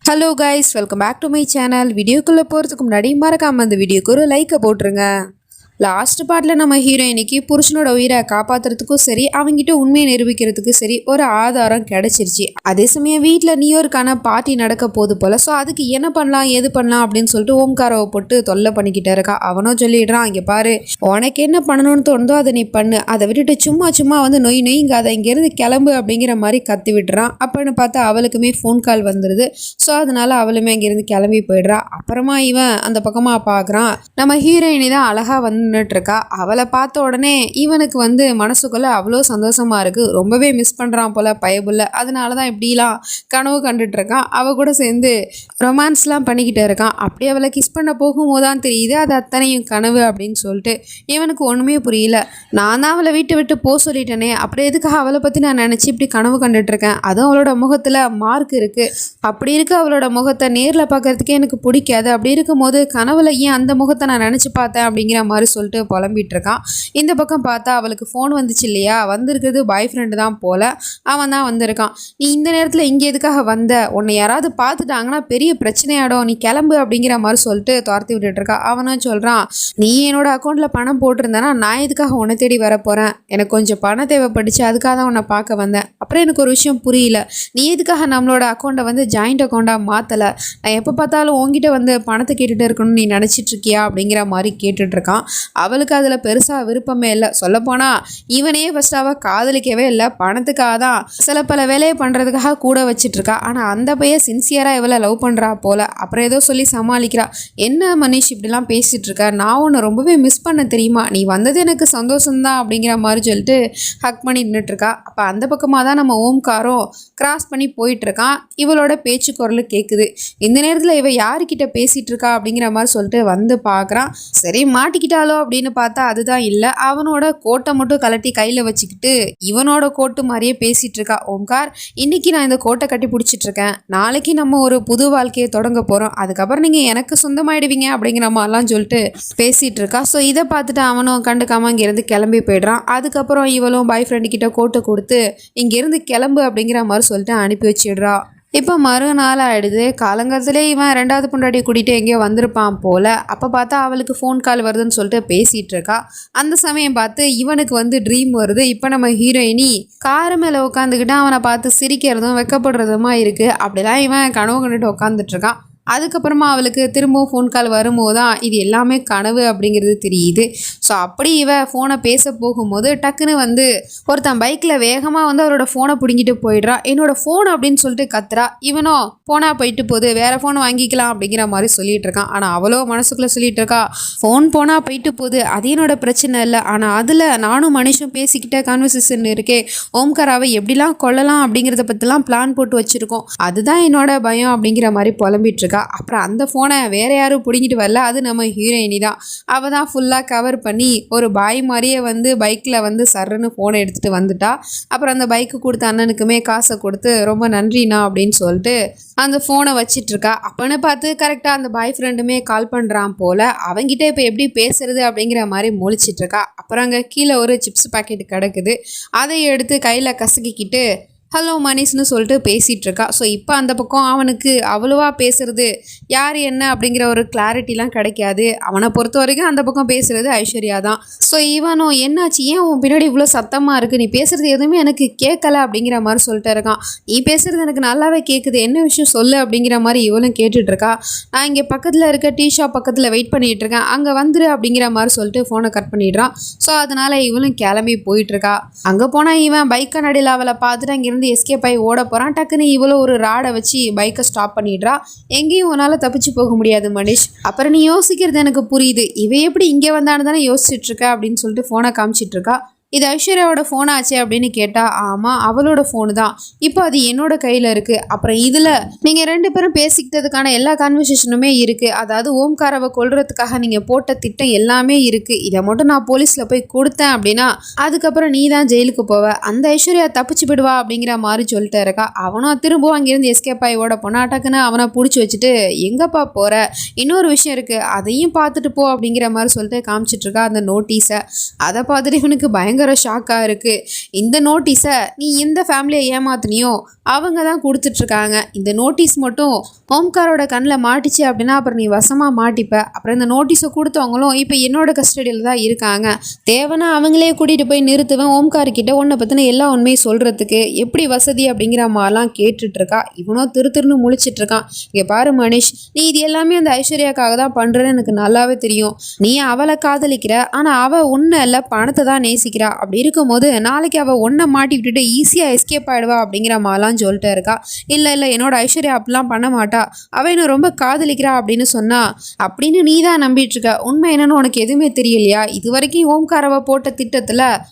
Hello guys, welcome back to my channel. வீடியோக்குள்ளே போகிறதுக்கு முன்னாடி மறக்காமல் அந்த வீடியோக்கு ஒரு லைக்கை போட்டுருங்க. லாஸ்ட் பார்ட்டில் நம்ம ஹீரோயினிக்கு புருஷனோட உயிரை காப்பாற்றுறதுக்கும் சரி, அவங்ககிட்ட உண்மையை நிரூபிக்கிறதுக்கும் சரி ஒரு ஆதாரம் கிடைச்சிருச்சு. அதே சமயம் வீட்டில் நியூயோர்க்கான பார்ட்டி நடக்க போகுது போல். ஸோ அதுக்கு என்ன பண்ணலாம் ஏது பண்ணலாம் அப்படின்னு சொல்லிட்டு ஓம்காரவை போட்டு தொல்லை பண்ணிக்கிட்டே இருக்கா. அவனும் சொல்லிடுறான், இங்கே பாரு, உனக்கு என்ன பண்ணணும்னு தோணுதோ அதை நீ பண்ணு, அதை விட்டுட்டு சும்மா சும்மா வந்து நொய்ங்க அதை இங்கேருந்து கிளம்பு அப்படிங்கிற மாதிரி கத்தி விட்டுறான். அப்படின்னு பார்த்தா அவளுக்குமே ஃபோன் கால் வந்துடுது. ஸோ அதனால அவளுமே அங்கேருந்து கிளம்பி போயிடுறா. அப்புறமா இவன் அந்த பக்கமாக பார்க்குறான், நம்ம ஹீரோயினி தான் அழகாக வந்து இருக்கா. அவளை பார்த்த உடனே இவனுக்கு வந்து மனசுக்குள்ள அவ்வளோ சந்தோஷமா இருக்கு. ரொம்பவே மிஸ் பண்றான் போல பயபுள்ள. அதனாலதான் இப்படிலாம் கனவு கண்டுட்டு இருக்கான். அவ கூட சேர்ந்து ரொமான்ஸ்லாம் பண்ணிக்கிட்டு இருக்கான். அப்படியே அவளை கிஸ் பண்ண போகும்போதுதான் தெரியுது அது அத்தனையும் கனவு அப்படின்னு சொல்லிட்டு. இவனுக்கு ஒண்ணுமே புரியல. நான் தான் அவளை வீட்டை விட்டு போக சொல்லிட்டேனே, அப்படி எதுக்காக அவளை பத்தி நான் நினைச்சு இப்படி கனவு கண்டுட்டு இருக்கேன். அதுவும் அவளோட முகத்துல மார்க் இருக்கு. அப்படி இருக்கு அவளோட முகத்தை நேர்ல பார்க்கறதுக்கே எனக்கு பிடிக்காது. அப்படி இருக்கும் போது கனவுல ஏன் அந்த முகத்தை நான் நினைச்சு பார்த்தேன் அப்படிங்கிற மாதிரி சொல்லிட்டு புலம்பிட்டு இருக்கான். இந்த பக்கம் பார்த்தா அவளுக்கு ஃபோன் வந்துச்சு இல்லையா, வந்திருக்கிறது பாய் ஃப்ரெண்டு தான் போல. அவன் தான் வந்திருக்கான். நீ இந்த நேரத்தில் இங்கே எதுக்காக வந்த, உன்னை யாராவது பார்த்துட்டாங்கன்னா பெரிய பிரச்சனையாடும், நீ கிளம்பு அப்படிங்கிற மாதிரி சொல்லிட்டு துரத்தி விட்டுட்டு இருக்கா. அவனும் சொல்கிறான், நீ என்னோட அக்கௌண்ட்டில் பணம் போட்டிருந்தேன்னா நான் எதுக்காக உன்னை தேடி வர போகிறேன், எனக்கு கொஞ்சம் பணம் தேவைப்பட்டுச்சு, அதுக்காக தான் உன்னை பார்க்க வந்தேன். அப்புறம் எனக்கு ஒரு விஷயம் புரியல, நீ எதுக்காக நம்மளோட அக்கௌண்ட்டை வந்து ஜாயிண்ட் அக்கௌண்ட்டாக மாற்றலை, நான் எப்போ பார்த்தாலும் உங்ககிட்ட வந்து பணத்தை கேட்டுகிட்டே இருக்கணும்னு நீ நினச்சிட்டு இருக்கியா அப்படிங்கிற மாதிரி கேட்டுட்ருக்கான். அவளுக்கு அதில் பெருசாக விருப்பமே இல்லை. சொல்லப்போனால் இவனையே ஃபர்ஸ்ட் அவள் காதலிக்கவே இல்லை, பணத்துக்காக தான் சில பல வேலையை பண்ணுறதுக்காக கூட வச்சிட்ருக்கா. ஆனால் அந்த பையன் சின்சியராக இவளை லவ் பண்ணுறா போல். அப்புறம் ஏதோ சொல்லி சமாளிக்கிறா. என்ன மனிஷ் இப்படிலாம் பேசிகிட்டு இருக்க, நான் உன்னை ரொம்பவே மிஸ் பண்ண தெரியுமா, நீ வந்தது எனக்கு சந்தோஷம்தான் அப்படிங்கிற மாதிரி சொல்லிட்டு ஹக் பண்ணி நின்றுட்டுருக்கா. அப்போ அந்த பக்கமாக தான் நம்ம ஓம்காரம் கிராஸ் பண்ணி போயிட்டுருக்கான். இவளோட பேச்சு குரல் கேட்குது. இந்த நேரத்தில் இவ யாருக்கிட்ட பேசிகிட்டு இருக்கா அப்படிங்கிற மாதிரி சொல்லிட்டு வந்து பார்க்குறான். சரி மாட்டிக்கிட்டாலோ அப்படின்னு பார்த்தா அதுதான் இல்லை. அவனோட கோட்டை மட்டும் கலட்டி கையில் வச்சுக்கிட்டு இவனோட கோட்டு மாதிரியே பேசிகிட்டு இருக்கா. ஓம்கார், இன்னைக்கு நான் இந்த கோட்டை கட்டி பிடிச்சிட்டு இருக்கேன், நாளைக்கு நம்ம ஒரு புது வாழ்க்கையை தொடங்க போகிறோம், அதுக்கப்புறம் நீங்கள் எனக்கு சொந்தமாயிடுவீங்க அப்படிங்கிற மாதிரிலாம் சொல்லிட்டு பேசிகிட்டு இருக்கா. ஸோ இதை பார்த்துட்டு அவனும் கண்டுக்காமல் இங்கேருந்து கிளம்பி போயிடுறான். அதுக்கப்புறம் இவளும் பாய் ஃப்ரெண்டு கிட்ட கோட்டை கொடுத்து இங்கேருந்து கிளம்பு அப்படிங்கிற மாதிரி சொல்லிட்டு அனுப்பி வச்சிடுறா. இப்போ மறுநாள் ஆகிடுது. காலங்காலத்திலே இவன் ரெண்டாவது பொண்டாட்டி கூட்டிகிட்டு எங்கேயோ வந்திருப்பான் போல். அப்போ பார்த்தா அவளுக்கு ஃபோன் கால் வருதுன்னு சொல்லிட்டு பேசிகிட்டு இருக்கா. அந்த சமயம் பார்த்து இவனுக்கு வந்து ட்ரீம் வருது. இப்போ நம்ம ஹீரோயினி காரு மேலே உட்காந்துக்கிட்டு அவனை பார்த்து சிரிக்கிறதும் வெக்கப்படுறதுமா இருக்குது. அப்படிலாம் இவன் கனவு கண்டுட்டு உட்காந்துட்ருக்கான். அதுக்கப்புறமா அவளுக்கு திரும்பவும் ஃபோன் கால் வரும்போது தான் இது எல்லாமே கனவு அப்படிங்கிறது தெரியுது. ஸோ அப்படி இவ ஃபோனை பேச போகும்போது டக்குன்னு வந்து ஒருத்தன் பைக்கில் வேகமாக வந்து அவரோட ஃபோனை பிடுங்கிட்டு போயிடுறா. என்னோட ஃபோன் அப்படின்னு சொல்லிட்டு கத்துறா. இவனோ ஃபோனாக போயிட்டு போகுது, வேறு ஃபோன் வாங்கிக்கலாம் அப்படிங்கிற மாதிரி சொல்லிட்டு இருக்கான். ஆனால் அவளோ மனசுக்குள்ளே சொல்லிட்டு இருக்கா, ஃபோன் போனால் போயிட்டு போகுது, அது என்னோட பிரச்சனை இல்லை, ஆனால் அதில் நானும் மனுஷன் பேசிக்கிட்ட கான்வர்சேஷன் இருக்கே, ஓம்காராவை எப்படிலாம் கொல்லலாம் அப்படிங்கிறத பற்றிலாம் பிளான் போட்டு வச்சுருக்கோம், அதுதான் என்னோட பயம் அப்படிங்கிற மாதிரி புலம்பிட்டு இருக்கா. அப்புறம் அந்த ஃபோனை வேற யாரும் பிடிங்கிட்டு வரல, அது நம்ம ஹீரோயினி தான். அவள் தான் ஃபுல்லாக கவர் பண்ணி ஒரு பாய் மாதிரியே வந்து பைக்கில் வந்து சர்ன்னு ஃபோனை எடுத்துகிட்டு வந்துட்டா. அப்புறம் அந்த பைக்கு கொடுத்த அண்ணனுக்குமே காசை கொடுத்து ரொம்ப நன்றிண்ணா அப்படின்னு சொல்லிட்டு அந்த ஃபோனை வச்சிட்ருக்கா. அப்போன்னு பார்த்து கரெக்டாக அந்த பாய் ஃப்ரெண்டுமே கால் பண்ணுறான் போல். அவங்ககிட்ட இப்போ எப்படி பேசுறது அப்படிங்கிற மாதிரி முழிச்சிட்ருக்கா. அப்புறம் அங்கே கீழே ஒரு சிப்ஸ் பாக்கெட் கிடக்குது. அதை எடுத்து கையில் கசக்கிக்கிட்டு ஹலோ மனிஷ்னு சொல்லிட்டு பேசிகிட்டு இருக்கா. ஸோ இப்போ அந்த பக்கம் அவனுக்கு அவ்வளோவா பேசுறது யார் என்ன அப்படிங்கிற ஒரு கிளாரிட்டிலாம் கிடைக்காது. அவனை பொறுத்த வரைக்கும் அந்த பக்கம் பேசுகிறது ஐஸ்வர்யா தான். ஸோ இவனும் என்னாச்சு, ஏன் உன் பின்னாடி இவ்வளோ சத்தமாக இருக்குது, நீ பேசுகிறது எதுவுமே எனக்கு கேட்கல அப்படிங்கிற மாதிரி சொல்லிட்டு இருக்கான். நீ பேசுகிறது எனக்கு நல்லாவே கேட்குது, என்ன விஷயம் சொல்லு அப்படிங்கிற மாதிரி இவளும் கேட்டுட்ருக்கா. நான் இங்கே பக்கத்தில் இருக்க டீ ஷாப் பக்கத்தில் வெயிட் பண்ணிகிட்டு இருக்கேன், அங்கே வந்துரு அப்படிங்கிற மாதிரி சொல்லிட்டு ஃபோனை கட் பண்ணிடுறான். ஸோ அதனால் இவளும் கிளம்பி போயிட்டுருக்கா. அங்கே போனால் இவன் பைக் கண்ணாடியில் அவளை பார்த்துட்டு அங்கேருந்து எஸ்கேப் ஆகி ஓட போகிறான். டக்குன்னு இவ்வளோ ஒரு ராடை வச்சு பைக்கை ஸ்டாப் பண்ணிடுறா. எங்கேயும் உன்னால் தப்பிச்சு போக முடியாது மனிஷ். அப்புறம் நீ யோசிக்கிறது எனக்கு புரியுது, இவ எப்படி இங்கே வந்தான்னு தானே யோசிச்சுட்டு இருக்க அப்படின்னு சொல்லிட்டு ஃபோனை காமிச்சிட்டு இருக்கா. இது ஐஸ்வர்யாவோட ஃபோன் ஆச்சு அப்படின்னு கேட்டால் ஆமாம் அவளோட ஃபோனு தான், இப்போ அது என்னோட கையில் இருக்குது. அப்புறம் இதில் நீங்கள் ரெண்டு பேரும் பேசிக்கிட்டதுக்கான எல்லா கான்வர்சேஷனுமே இருக்குது, அதாவது ஓம்காராவை கொல்றதுக்காக நீங்கள் போட்ட திட்டம் எல்லாமே இருக்குது. இதை மட்டும் நான் போலீஸில் போய் கொடுத்தேன் அப்படின்னா அதுக்கப்புறம் நீ தான் ஜெயிலுக்கு போவ, அந்த ஐஸ்வர்யா தப்பிச்சு விடுவா அப்படிங்கிற மாதிரி சொல்லிட்டு இருக்கா. அவனும் திரும்பவும் அங்கேருந்து எஸ்கேப் ஆகி ஓட போனா. டக்குன்னு அவனை பிடிச்சி வச்சுட்டு எங்கப்பா போகிற, இன்னொரு விஷயம் இருக்குது அதையும் பார்த்துட்டு போ அப்படிங்கிற மாதிரி சொல்லிட்டு காமிச்சிட்ருக்கா அந்த நோட்டீஸை. அதை பார்த்துட்டு இவனுக்கு பயங்கர பயங்கர ஷாக்காக இருக்குது. இந்த நோட்டீஸை நீ எந்த ஃபேமிலியை ஏமாத்தினியோ அவங்க தான் கொடுத்துட்ருக்காங்க. இந்த நோட்டீஸ் மட்டும் ஓம்காரோட கண்ணில் மாட்டிச்சு அப்படின்னா அப்புறம் நீ வசமாக மாட்டிப்ப. அப்புறம் இந்த நோட்டீஸை கொடுத்தவங்களும் இப்போ என்னோட கஸ்டடியில் தான் இருக்காங்க. தேவைன்னா அவங்களே கூட்டிகிட்டு போய் நிறுத்துவேன். ஓம்கார்கிட்ட உன்னை பற்றின எல்லா உண்மையும் சொல்கிறதுக்கு எப்படி வசதி அப்படிங்கிற மாதிரிலாம் கேட்டுட்ருக்கா. இவனும் திருன்னு முழிச்சிட்ருக்கான். இங்கே பாரு மனிஷ், நீ இது எல்லாமே அந்த ஐஸ்வர்யாக்காக தான் பண்ணுறேன்னு எனக்கு நல்லாவே தெரியும். நீ அவளை காதலிக்கிற, ஆனால் அவள் உன்னை இல்லை பணத்தை தான் நேசிக்கிறா. அப்படி இருக்கும்போது நாளைக்கு அவள் ஒன்றை மாட்டி விட்டுட்டு ஈஸியாக எஸ்கேப் ஆகிடுவா அப்படிங்கிற மாதிரிலாம் சொல்லிட்டு இருக்கா. இல்லை என்னோட ஐஸ்வர்யா அப்படிலாம் பண்ண மாட்டா, அவ என்ன ரொம்ப காதலிக்கிறா அப்படின்னு சொன்னா அப்படின்னு நீ தான் நம்பிட்டு இருக்க. உண்மை என்னன்னு உனக்கு எதுவுமே தெரியலையா? இது வரைக்கும் ஓம்காரவை போட்ட திட்டத்தில்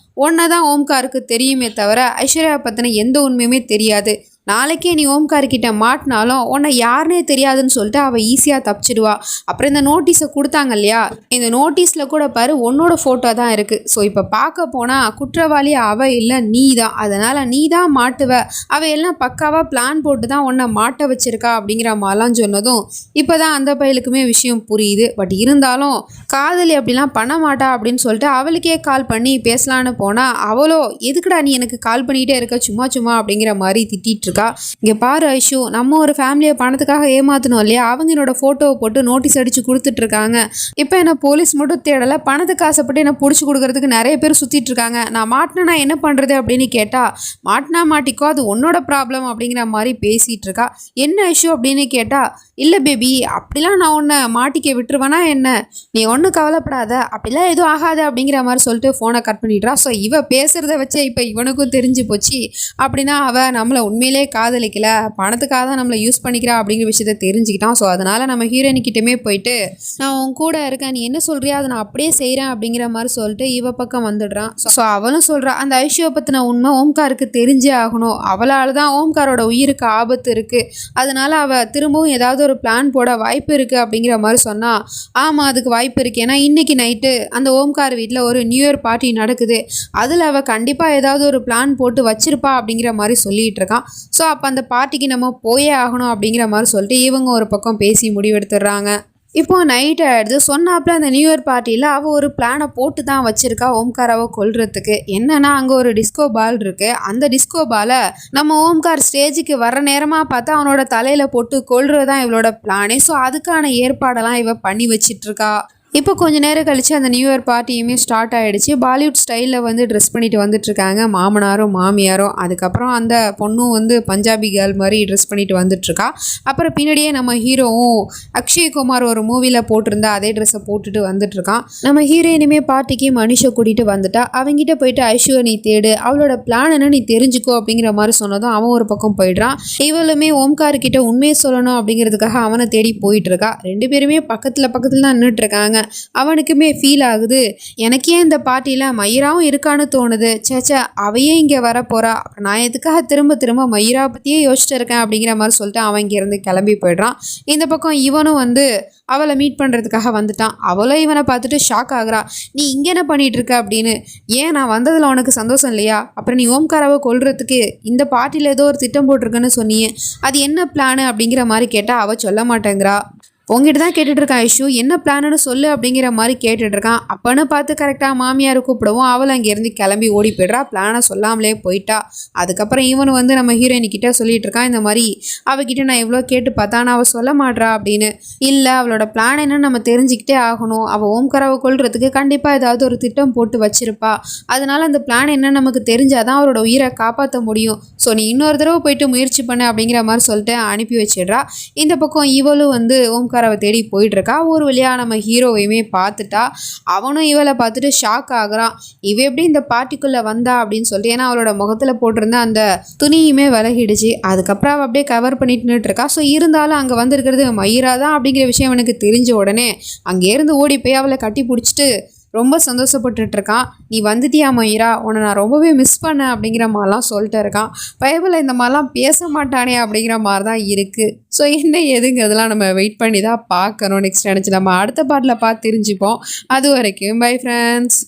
ஒன்றை தான் ஓம்காருக்கு தெரியுமே தவிர ஐஸ்வர்யா பற்றின எந்த உண்மையுமே தெரியாது. நாளைக்கே நீ ஓம்கார்கிட்ட மாட்டினாலும் உன்னை யாருனே தெரியாதுன்னு சொல்லிட்டு அவள் ஈஸியாக தப்பிச்சிடுவா. அப்புறம் இந்த நோட்டீஸை கொடுத்தாங்க இல்லையா, இந்த நோட்டீஸில் கூட பாரு உன்னோட ஃபோட்டோ தான் இருக்குது. ஸோ இப்போ பார்க்க போனால் குற்றவாளி அவள் இல்லை நீ தான். அதனால் நீ தான் மாட்டுவ. அவள் எல்லாம் பக்காவாக பிளான் போட்டு தான் உன்னை மாட்ட வச்சிருக்கா அப்படிங்கிற மாதிரிலாம் சொன்னதும் இப்போ தான் அந்த பையலுக்குமே விஷயம் புரியுது. பட் இருந்தாலும் காதலி அப்படிலாம் பண்ண மாட்டா அப்படின்னு சொல்லிட்டு அவளுக்கே கால் பண்ணி பேசலான்னு போனால் அவளோ எதுக்குடா நீ எனக்கு கால் பண்ணிகிட்டே இருக்க சும்மா அப்படிங்கிற மாதிரி திட்டிகிட்டு. இங்கே பாரு ஐஷு, நம்ம ஒரு ஃபேமிலியை பணத்துக்காக ஏமாத்தணும் இல்லையா, அவங்க என்னோட ஃபோட்டோவை போட்டு நோட்டீஸ் அடித்து கொடுத்துட்ருக்காங்க. இப்போ என்ன போலீஸ் மட்டும் தேடலை, பணத்துக்கு ஆசைப்பட்டு என்ன பிடிச்சி கொடுக்கறதுக்கு நிறைய பேர் சுற்றிட்டு இருக்காங்க. நான் மாட்டினா என்ன பண்ணுறது அப்படின்னு கேட்டால் மாட்டினா மாட்டிக்கோ, அது உன்னோட ப்ராப்ளம் அப்படிங்கிற மாதிரி பேசிகிட்டு இருக்கா. என்ன ஐஷு அப்படின்னு கேட்டால் இல்லை பேபி, அப்படிலாம் நான் உன்னை மாட்டிக்க விட்டுருவேனா என்ன, நீ ஒன்றும் கவலைப்படாத, அப்படிலாம் எதுவும் ஆகாது அப்படிங்கிற மாதிரி சொல்லிட்டு ஃபோனை கட் பண்ணிடுறா. ஸோ இவ பேசுகிறத வச்சு இப்போ இவனுக்கும் தெரிஞ்சு போச்சு. அப்படின்னா அவள் நம்மளை உண்மையிலே காதலிக்கல, பணத்துக்காக தான் நம்மளை யூஸ் பண்ணிக்கிறா அப்படிங்கிற விஷயத்த தெரிஞ்சுக்கிட்டான். ஸோ அதனால் நம்ம ஹீரோயினிக்கிட்டமே போயிட்டு நான் உன் கூட இருக்கேன், நீ என்ன சொல்கிறியா அதை நான் அப்படியே செய்கிறேன் அப்படிங்கிற மாதிரி சொல்லிட்டு இவ பக்கம் வந்துடுறான். ஸோ அவளும் சொல்கிறா அந்த ஐஷுவை பற்றின உண்மை ஓம்காருக்கு தெரிஞ்சே ஆகணும், அவளால் தான் ஓம்காரோட உயிருக்கு ஆபத்து இருக்குது, அதனால அவள் திரும்பவும் ஏதாவது ஒரு பிளான் போட வாய்ப்பு இருக்குது அப்படிங்கிற மாதிரி சொன்னால் ஆமாம் அதுக்கு வாய்ப்பு இருக்குது. ஏன்னா இன்றைக்கி நைட்டு அந்த ஓம்கார் வீட்டில் ஒரு நியூ இயர் பார்ட்டி நடக்குது, அதில் அவள் கண்டிப்பாக ஏதாவது ஒரு பிளான் போட்டு வச்சிருப்பா அப்படிங்கிற மாதிரி சொல்லிகிட்டு இருக்கான். ஸோ அப்போ அந்த பார்ட்டிக்கு நம்ம போயே ஆகணும் அப்படிங்கிற மாதிரி சொல்லிட்டு இவங்க ஒரு பக்கம் பேசி முடிவெடுத்துடுறாங்க. இப்போ நைட் ஆகிடுது. சொன்னாப்புல அந்த நியூ இயர் பார்ட்டியில் அவள் ஒரு பிளானை போட்டு தான் வச்சுருக்கா ஓம்காராவை கொல்றதுக்கு. என்னன்னா அங்கே ஒரு டிஸ்கோ பால் இருக்குது, அந்த டிஸ்கோ பாலை நம்ம ஓம்கார் ஸ்டேஜுக்கு வர நேரமாக பார்த்தா அவனோட தலையில் போட்டு கொல்றது தான் இவளோட பிளானே. ஸோ அதுக்கான ஏற்பாடெல்லாம் இவ பண்ணி வச்சிட்ருக்கா. இப்போ கொஞ்சம் நேரம் கழித்து அந்த நியூ இயர் பார்ட்டியுமே ஸ்டார்ட் ஆகிடுச்சு. பாலிவுட் ஸ்டைலில் வந்து ட்ரெஸ் பண்ணிட்டு வந்துட்டுருக்காங்க மாமனாரும் மாமியாரும். அதுக்கப்புறம் அந்த பொண்ணும் வந்து பஞ்சாபி கேர்ள் மாதிரி ட்ரெஸ் பண்ணிட்டு வந்துட்டுருக்கா. அப்புறம் பின்னாடியே நம்ம ஹீரோவும் அக்ஷய்குமார் ஒரு மூவியில் போட்டிருந்தா அதே ட்ரெஸ்ஸை போட்டுட்டு வந்துட்டுருக்கான். நம்ம ஹீரோயினுமே பார்ட்டிக்கு மனுஷை கூட்டிகிட்டு வந்துட்டா. அவங்ககிட்ட போயிட்டு ஐஷுவை நீ தேடு, அவளோட பிளான் என்ன நீ தெரிஞ்சுக்கோ அப்படிங்கிற மாதிரி சொன்னதும் அவன் ஒரு பக்கம் போயிடுறான். இவளுமே ஓம்கார்கிட்ட உண்மையை சொல்லணும் அப்படிங்கிறதுக்காக அவனை தேடி போயிட்டுருக்கா. ரெண்டு பேருமே பக்கத்தில் தான் நின்றுட்டுருக்காங்க. அவனுக்குமே ஃபீல் ஆகுது, எனக்கே இந்த பார்ட்டியில் மயிராவும் இருக்கான்னு தோணுது. சேச்சா அவையே இங்கே வர போகிறா, நான் எதுக்காக திரும்ப மயிரா பற்றியே யோசிச்சுட்டு இருக்கேன் அப்படிங்கிற மாதிரி சொல்லிட்டு அவன் இங்கேருந்து கிளம்பி போயிடுறான். இந்த பக்கம் இவனும் வந்து அவளை மீட் பண்ணுறதுக்காக வந்துட்டான். அவளும் இவனை பார்த்துட்டு ஷாக் ஆகுறா. நீ இங்கே என்ன பண்ணிகிட்டு இருக்க அப்படின்னு. ஏன் நான் வந்ததில் உனக்கு சந்தோஷம் இல்லையா? அப்புறம் நீ ஓம்காராவை கொல்றதுக்கு இந்த பார்ட்டியில் ஏதோ ஒரு திட்டம் போட்டிருக்குன்னு சொன்னியே, அது என்ன பிளானு அப்படிங்கிற மாதிரி கேட்டால் அவள் சொல்ல மாட்டேங்கிறா. உங்ககிட்ட தான் கேட்டுட்ருக்கான் ஐஷு, என்ன பிளான்னு சொல்லு அப்படிங்கிற மாதிரி கேட்டுட்ருக்கான். அப்போன்னு பார்த்து கரெக்டாக மாமியார் கூப்பிடவும் அவள் அங்கேருந்து கிளம்பி ஓடி போய்ட்றா. பிளானை சொல்லாமலே போயிட்டா. அதுக்கப்புறம் இவனு வந்து நம்ம ஹீரோயினிக்கிட்ட சொல்லிட்டு இருக்கான், இந்த மாதிரி அவகிட்ட நான் எவ்வளோ கேட்டு பார்த்தா நான் அவள் சொல்ல மாட்றா அப்படின்னு. இல்லை அவளோட பிளான் என்னன்னு நம்ம தெரிஞ்சுக்கிட்டே ஆகணும், அவள் ஓம்காராவை கொல்றதுக்கு கண்டிப்பாக ஏதாவது ஒரு திட்டம் போட்டு வச்சிருப்பா, அதனால அந்த பிளான் என்னன்னு நமக்கு தெரிஞ்சாதான் அவரோட உயிரை காப்பாற்ற முடியும். ஸோ நீ இன்னொரு தடவை போயிட்டு முயற்சி பண்ணு அப்படிங்கிற மாதிரி சொல்லிட்டு அனுப்பி வச்சிடுறா. இந்த பக்கம் இவளும் வந்து ஓம்காராவை தேடி போயிட்டுருக்கா. ஒரு வழியாக நம்ம ஹீரோவையுமே பார்த்துட்டா. அவனும் இவளை பார்த்துட்டு ஷாக் ஆகுறான். இவ எப்படி இந்த பார்ட்டிக்குள்ளே வந்தா அப்படின்னு சொல்லிட்டு. ஏன்னா அவளோட முகத்தில் போட்டிருந்த அந்த துணியுமே விலகிடுச்சு. அதுக்கப்புறம் அவள் அப்படியே கவர் பண்ணிட்டு இருக்கா. ஸோ இருந்தாலும் அங்கே வந்திருக்கிறது மயிரா தான் அப்படிங்கிற விஷயம் எனக்கு தெரிஞ்ச உடனே அங்கேருந்து ஓடி போய் அவளை கட்டி பிடிச்சிட்டு ரொம்ப சந்தோஷப்பட்டுட்டு இருக்கான். நீ வந்துட்டியா மயிரா, உன்னை நான் ரொம்பவே மிஸ் பண்ணேன் அப்படிங்கிற மாதிரிலாம் சொல்லிட்டு இருக்கான். பைபிளில் இந்த மாதிரிலாம் பேச மாட்டானே அப்படிங்கிற மாதிரி தான் இருக்குது. ஸோ என்ன எதுங்கிறதெல்லாம் நம்ம வெயிட் பண்ணி தான் பார்க்கணும். நெக்ஸ்ட் நினச்சி நம்ம அடுத்த பாட்டில் பார்த்து தெரிஞ்சுப்போம். அது வரைக்கும் பை ஃப்ரெண்ட்ஸ்.